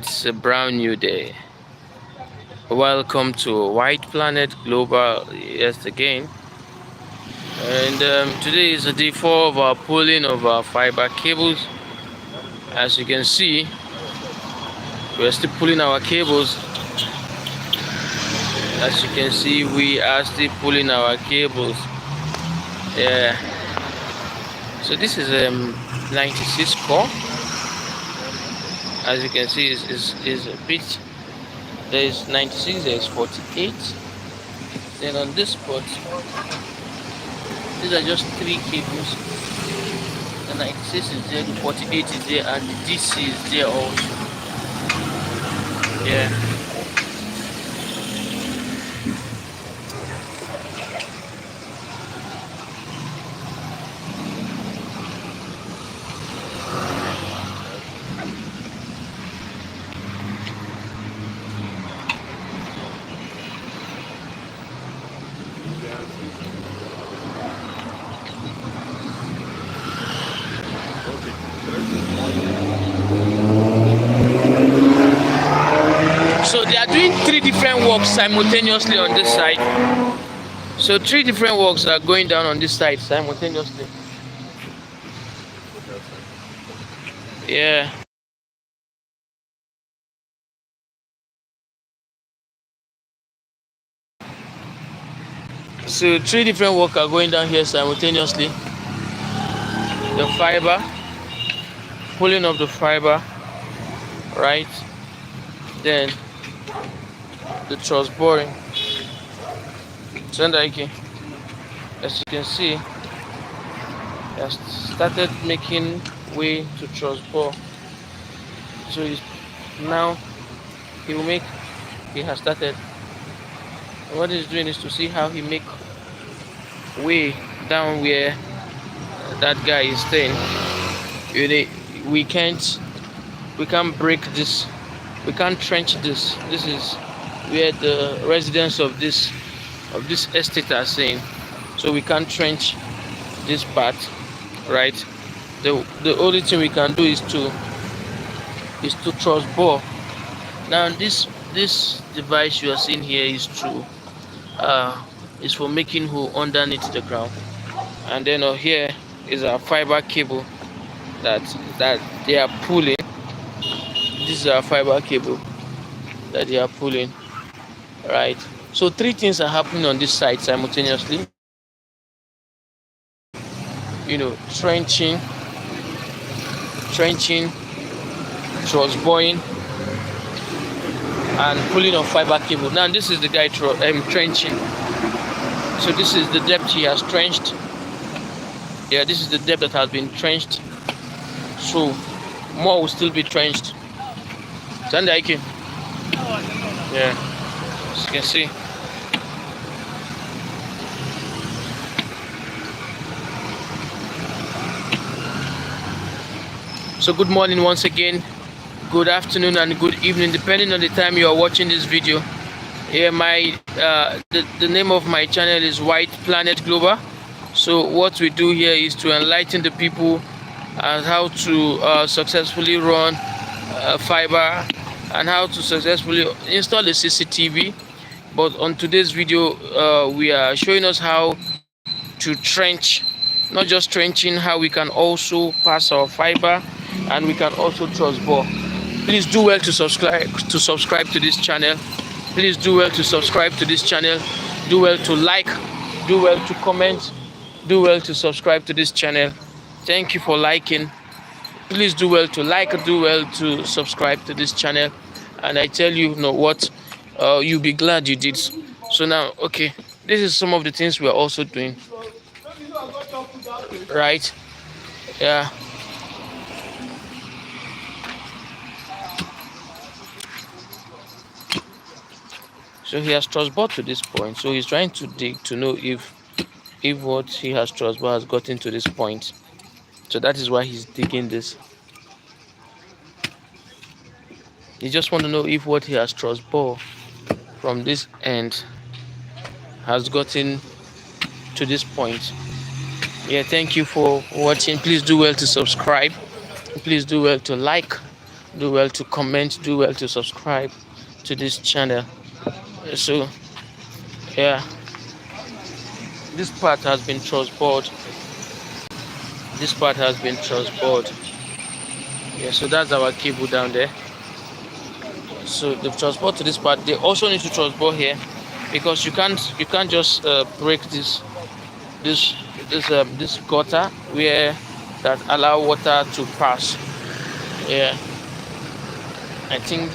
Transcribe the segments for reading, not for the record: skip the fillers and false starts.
It's a brand new day. Welcome to White Planet Global yet again. And today is the day 4 of our pulling of our fiber cables. As you can see, we're still pulling our cables. As you can see, we are still pulling our cables. Yeah. So this is 96 core. As you can see, is a bit. There is 96, there is 48. Then on this spot, these are just 3 cables. The 96 is there, the 48 is there, and the DC is there also. Yeah. So they are doing 3 different works simultaneously on this side. So 3 different works are going down on this side simultaneously. Yeah. So 3 different work are going down here simultaneously. The fiber, pulling of the fiber, right? Then the truss boring. As you can see, he has started making way to truss bore. So now he has started. And what he's doing is to see how he make way down where that guy is staying. We can't break this. We can't trench this. This is where the residents of this estate are saying. So we can't trench this part, right? The only thing we can do is to truss bore. Now this device you are seeing here is for making hole underneath the ground, and then here is our fiber cable that they are pulling. This is our fiber cable that they are pulling, right? So 3 things are happening on this side simultaneously. Trenching, truss boring, and pulling of fiber cable. Now this is the guy trenching. So this is the depth he has trenched. Yeah, this is the depth that has been trenched. So more will still be trenched. Yeah, as you can see. So good morning once again, good afternoon and good evening, depending on the time you are watching this video. Yeah, the name of my channel is White Planet Global. So what we do here is to enlighten the people on how to successfully run fiber and how to successfully install a CCTV. But on today's video, we are showing us how to trench, not just trenching, how we can also pass our fiber and we can also truss bore. Please do well to subscribe to this channel. Please do well to subscribe to this channel. Do well to like, do well to comment, do well to subscribe to this channel. Thank you for liking. Please do well to like, do well to subscribe to this channel, and I tell you, what, you'll be glad you did. So now, okay, this is some of the things we are also doing, right? Yeah. So he has truss bored to this point. So he's trying to dig to know if what he has truss bored has gotten to this point. So that is why he's digging this. He just want to know if what he has truss bored from this end has gotten to this point. Yeah, thank you for watching. Please do well to subscribe. Please do well to like. do well to comment, do well to subscribe to this channel. So yeah, this part has been transferred. This part has been transferred. Yeah, so that's our cable down there. So the transport to this part, they also need to transport here, because you can't just break this gutter where that allow water to pass. Yeah, I think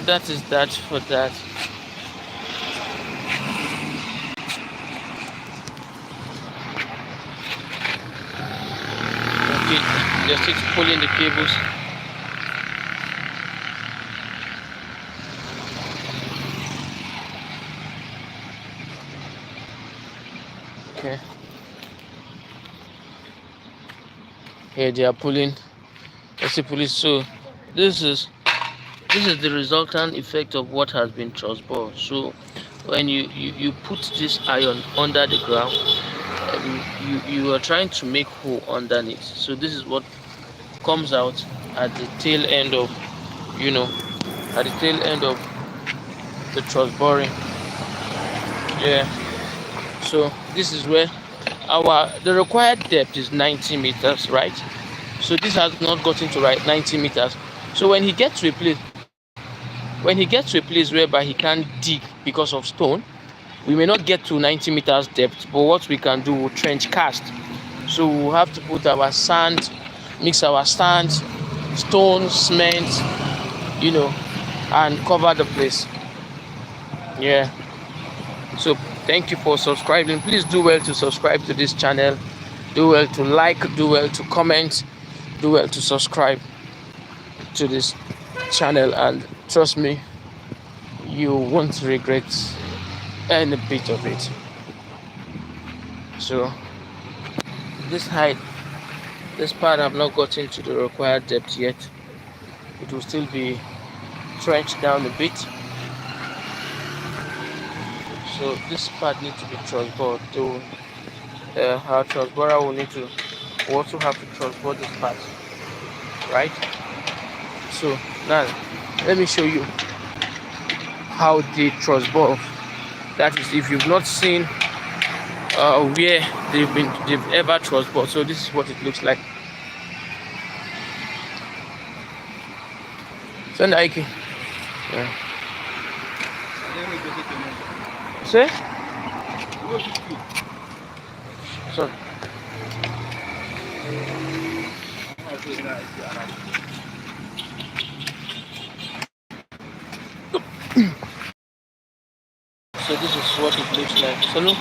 that is that for that. Okay, they're still pulling the cables. Okay. Here they are pulling. Let's see, police. So this is the resultant effect of what has been transported. So when you put this iron under the ground, you are trying to make hole underneath. So this is what comes out at the tail end of, at the tail end of the truss boring. Yeah, so this is where the required depth is 90 meters, right? So this has not gotten to right 90 meters. So when he gets to a place whereby he can't dig because of stone, we may not get to 90 meters depth, but what we can do, we'll trench cast. So we'll have to put our sand, mix our sand, stone, cement, and cover the place. Yeah. So thank you for subscribing. Please do well to subscribe to this channel. Do well to like, do well to comment, do well to subscribe to this channel, and trust me, you won't regret any bit of it. So this height, this part I've not gotten to the required depth yet. It will still be trenched down a bit. So this part needs to be transferred to our transborer will need to also have to transport this part, right? So now let me show you how they transport. That is, if you've not seen where they've ever transport. So this is what it looks like. Send Ike. Yeah. Say? Sorry. So this is what it looks like. Salute.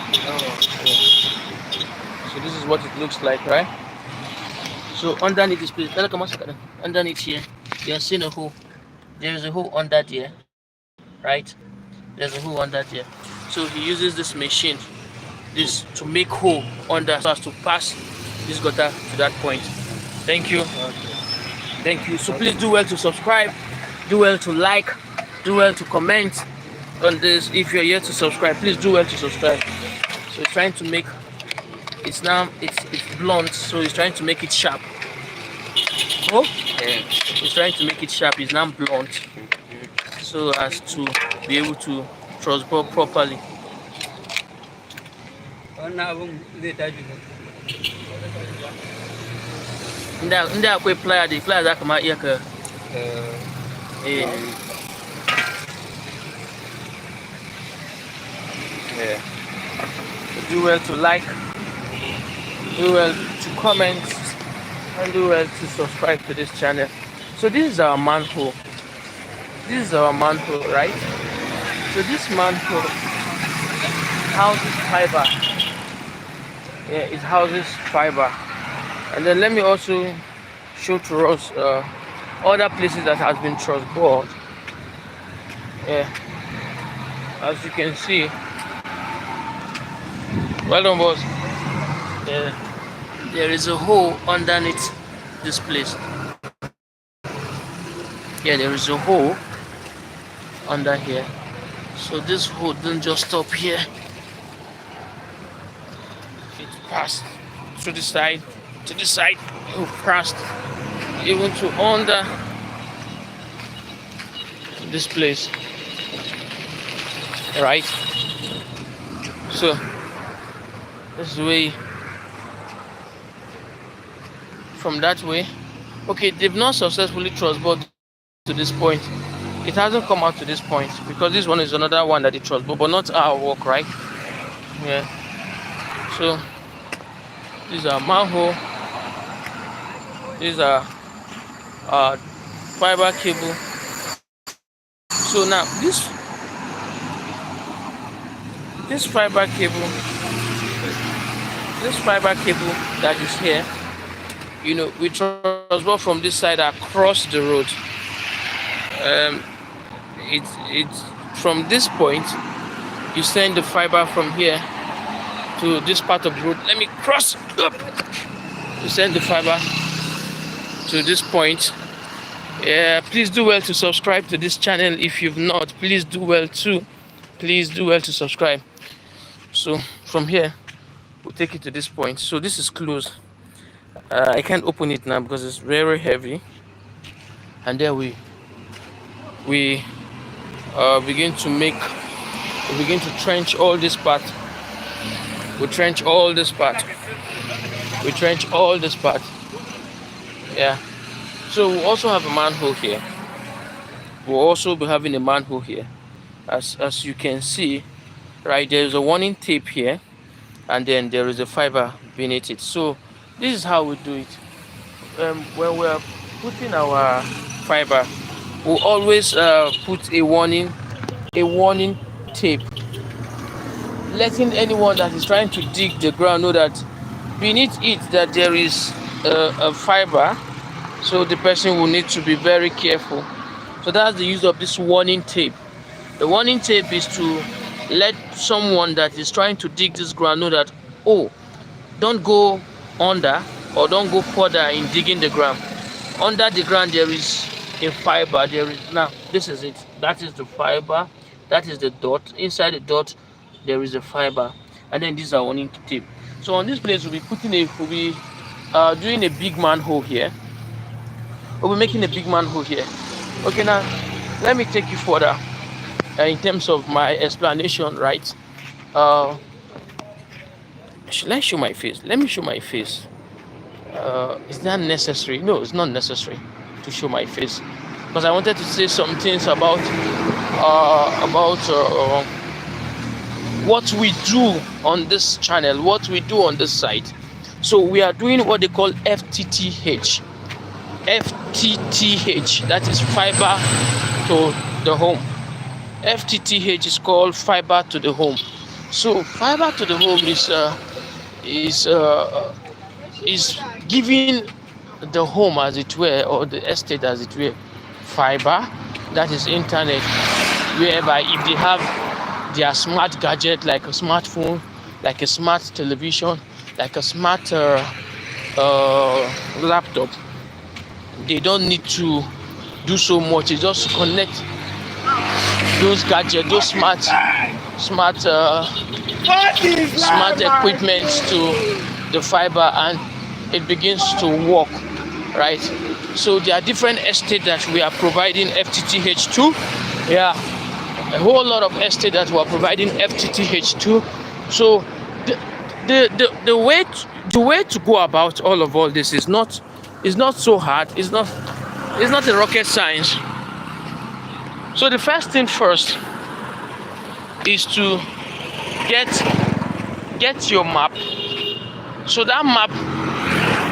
So this is what it looks like, right? So underneath this place, underneath here, you're seeing a hole. There is a hole under there, right? There's a hole under there. So he uses this machine, this to make hole under, so as to pass this gutter to that point. Thank you. Thank you. So please do well to subscribe, do well to like, do well to comment on this. If you're yet to subscribe, please do well to subscribe. So he's trying to make it's blunt, so he's trying to make it sharp. Oh, yeah. He's trying to make it sharp. It's now blunt, so as to be able to transport properly. Nda akwai plier da plier zaka ma iya ka yeah. Do well to like, do well to comment, and do well to subscribe to this channel. So this is our manhole. This is our manhole, right? So this manhole houses fiber. Yeah, it houses fiber. And then let me also show to us other places that has been transported. Yeah, as you can see. Well done, boss. There is a hole underneath this place. Yeah, there is a hole under here. So this hole didn't just stop here. It passed to the side, it passed even to under this place, right? So this is the way from that way. Okay, they've not successfully transferred to this point. It hasn't come out to this point because this one is another one that they transferred, but not our work, right? Yeah. So these are manhole. These are fiber cable. So now this fiber cable, that is here, you know, we transfer from this side across the road. It's from this point you send the fiber from here to this part of the road. Let me cross up. You send the fiber to this point. Please do well to subscribe to this channel if you've not. Please do well to subscribe. So from here we'll take it to this point. So this is closed. I can't open it now because it's very heavy. And then we begin to trench all this part. We trench all this part. Yeah. So we'll also have a manhole here. We'll also be having a manhole here. As you can see, right, there is a warning tape here, and then there is a fiber beneath it. So this is how we do it. When we're putting our fiber, we'll always put a warning tape, letting anyone that is trying to dig the ground know that beneath it that there is a fiber. So the person will need to be very careful. So that's the use of this warning tape. The warning tape is to let someone that is trying to dig this ground know that, oh, don't go under or don't go further in digging the ground. Under the ground there is a fiber. Now this is it. That is the fiber. That is the dot. Inside the dot there is a fiber, and then this is our warning tape. So on this place we'll be doing a big manhole here. We'll be making a big manhole here. Okay, now let me take you further in terms of my explanation, right? Should I show my face? Let me show my face. Is that necessary? No, it's not necessary to show my face, because I wanted to say some things about what we do on this channel, what we do on this site. So we are doing what they call FTTH. FTTH, that is fiber to the home. FTTH is called fiber to the home. So fiber to the home is giving the home, as it were, or the estate as it were, fiber, that is internet, whereby if they have their smart gadget like a smartphone, like a smart television, like a smart laptop, they don't need to do so much. They just connect those gadgets, those smart equipment to the fiber, and it begins to work, right? So there are different estates that we are providing FTTH to. Yeah, a whole lot of estates that we are providing FTTH to. So the way to go about all this is not so hard. It's not a rocket science. So the first thing first is to get your map. So that map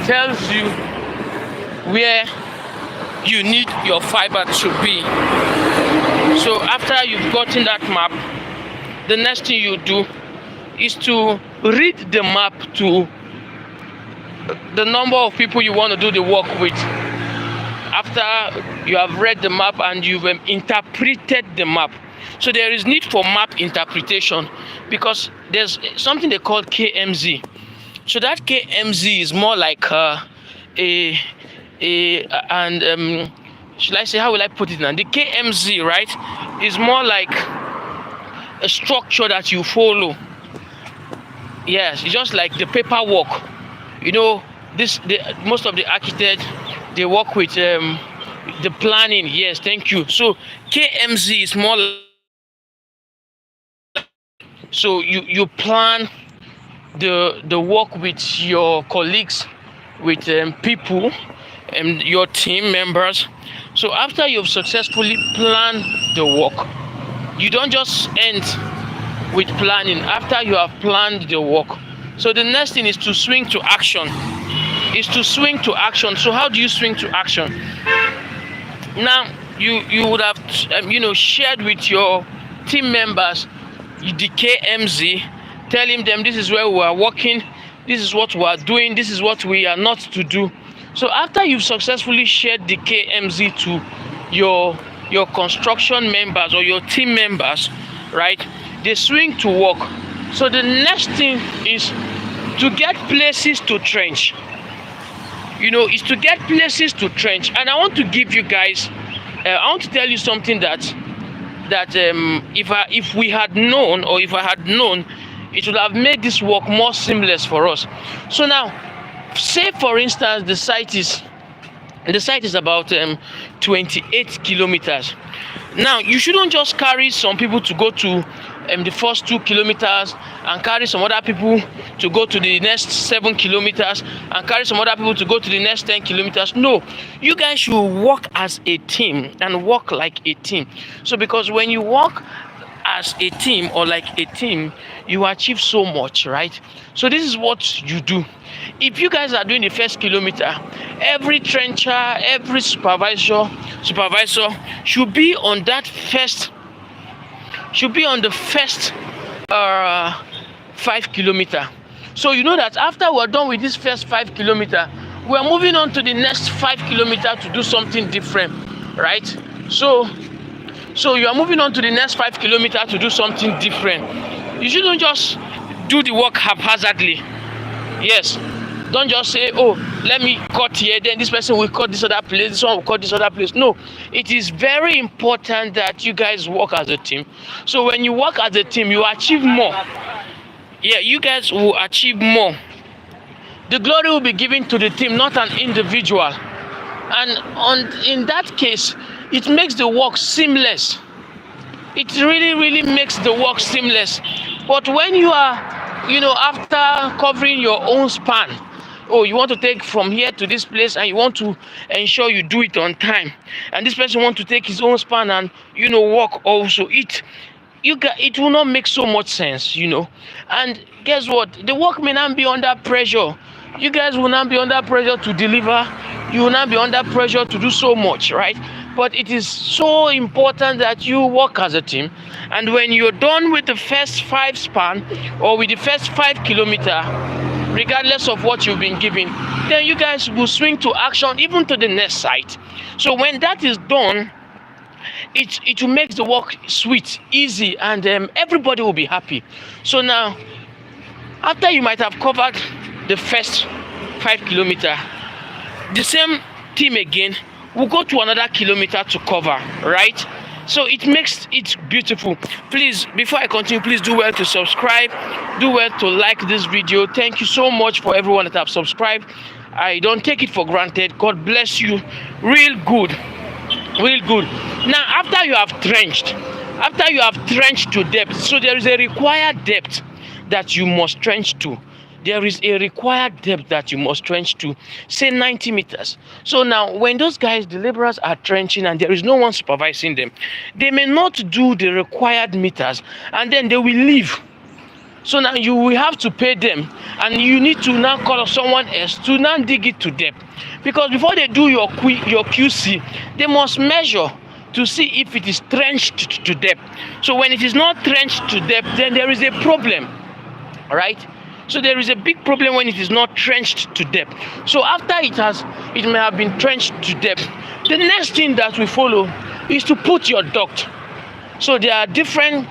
tells you where you need your fiber to be. So after you've gotten that map, the next thing you do is to read the map to the number of people you want to do the work with. After you have read the map and you've interpreted the map. So there is need for map interpretation, because there's something they call KMZ. So that KMZ is more like should I say, how will I put it now? The KMZ, right, is more like a structure that you follow. Yes, it's just like the paperwork. You know, most of the architects, they work with The planning, yes, thank you. So KMZ is more so you plan the work with your colleagues, with people and your team members. So after you've successfully planned the work, you don't just end with planning. After you have planned the work, so the next thing is to swing to action. So how do you swing to action? Now you would have shared with your team members the KMZ, telling them this is where we are working, this is what we are doing, this is what we are not to do. So after you've successfully shared the KMZ to your construction members or your team members, right, they swing to work. So the next thing is to get places to trench. Is to get places to trench. And I want to give you guys, I want to tell you something that if we had known, or if I had known, it would have made this work more seamless for us. So now, say for instance, the site is about 28 kilometers. Now, you shouldn't just carry some people to go to the first 2 kilometers and carry some other people to go to the next 7 kilometers and carry some other people to go to the next 10 kilometers. No, you guys should work as a team and work like a team. So because when you work as a team or like a team, you achieve so much, right? So this is what you do. If you guys are doing the first kilometer, every trencher, every supervisor should be on that first, on the first 5 kilometer. So you know that after we're done with this first 5 kilometer, we're moving on to the next 5 kilometer to do something different, right? So you are moving on to the next 5 kilometer to do something different. You shouldn't just do the work haphazardly. Yes, don't just say, oh, let me cut here, then this person will cut this other place, this one will cut this other place. No, it is very important that you guys work as a team. So when you work as a team, you achieve more. Yeah, you guys will achieve more. The glory will be given to the team, not an individual. And in that case, it makes the work seamless. It really makes the work seamless. But when you are, after covering your own span, you want to take from here to this place and you want to ensure you do it on time, and this person wants to take his own span and work also, it will not make so much sense. And guess what, the work may not be under pressure. You guys will not be under pressure to deliver. You will not be under pressure to do so much, right? But it is so important that you work as a team. And when you're done with the first 5 span or with the first 5 kilometer, regardless of what you've been given, then you guys will swing to action, even to the next site. So when that is done, it will make the work sweet, easy, and everybody will be happy. So now, after you might have covered the first 5 kilometer, the same team again will go to another kilometer to cover, right? So it makes it beautiful. Please, before I continue, please do well to subscribe, do well to like this video. Thank you so much for everyone that have subscribed. I don't take it for granted. God bless you. Real good. Now, after you have trenched to depth, so there is a required depth that you must trench to. There is a required depth that you must trench to, say 90 meters. So now, when those guys, the laborers, are trenching and there is no one supervising them, they may not do the required meters and then they will leave. So now you will have to pay them, and you need to now call someone else to now dig it to depth. Because before they do your QC, they must measure to see if it is trenched to depth. So when it is not trenched to depth, then there is a problem, right? So there is a big problem when it is not trenched to depth. So after it may have been trenched to depth, the next thing that we follow is to put your duct. So there are different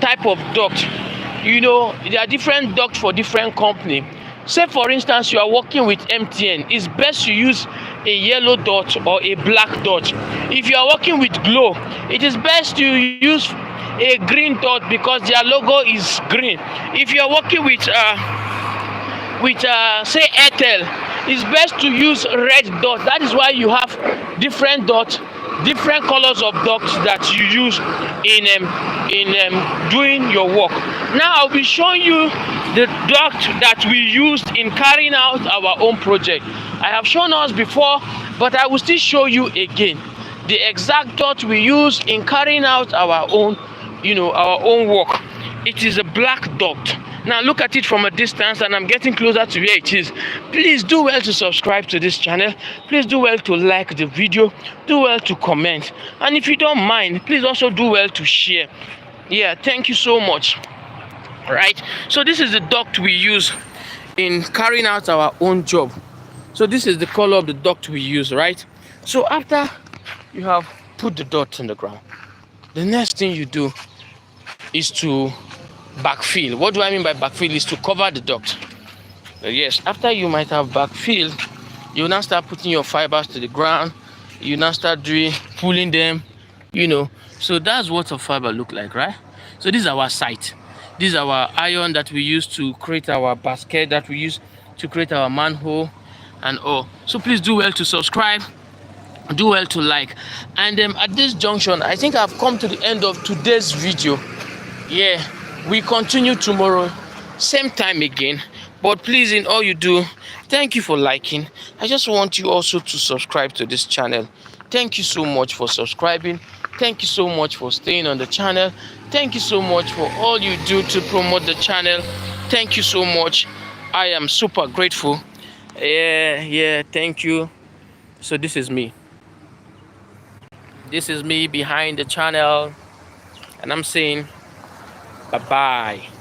type of duct. There are different duct for different company. Say for instance, you are working with MTN. It's best you use a yellow dot or a black dot. If you are working with Glow, it is best you use a green dot because their logo is green. If you are working with say Airtel, it's best to use red dot. That is why you have different dots, different colors of dots that you use in doing your work. Now I'll be showing you the dot that we used in carrying out our own project. I have shown us before, but I will still show you again the exact dot we use in carrying out our own, our own work. It is a black dot. Now look at it from a distance, and I'm getting closer to where it is. Please do well to subscribe to this channel. Please do well to like the video. Do well to comment. And if you don't mind, please also do well to share. Yeah, thank you so much. Right? So this is the dot we use in carrying out our own job. So this is the color of the dot we use, right? So after you have put the dot on the ground, the next thing you do is to backfill. What do I mean by backfill? Is to cover the duct. Yes, after you might have backfilled, you now start putting your fibers to the ground. You now start pulling them, So that's what a fiber look like, right? So this is our site. This is our iron that we use to create our basket, that we use to create our manhole and all. So please do well to subscribe. Do well to like. And at this junction, I think I've come to the end of today's video. Yeah, we continue tomorrow, same time again. But please, in all you do, thank you for liking. I just want you also to subscribe to this channel. Thank you so much for subscribing. Thank you so much for staying on the channel. Thank you so much for all you do to promote the channel. Thank you so much. I am super grateful. Yeah, thank you. So this is me. This is me behind the channel, and I'm saying bye-bye.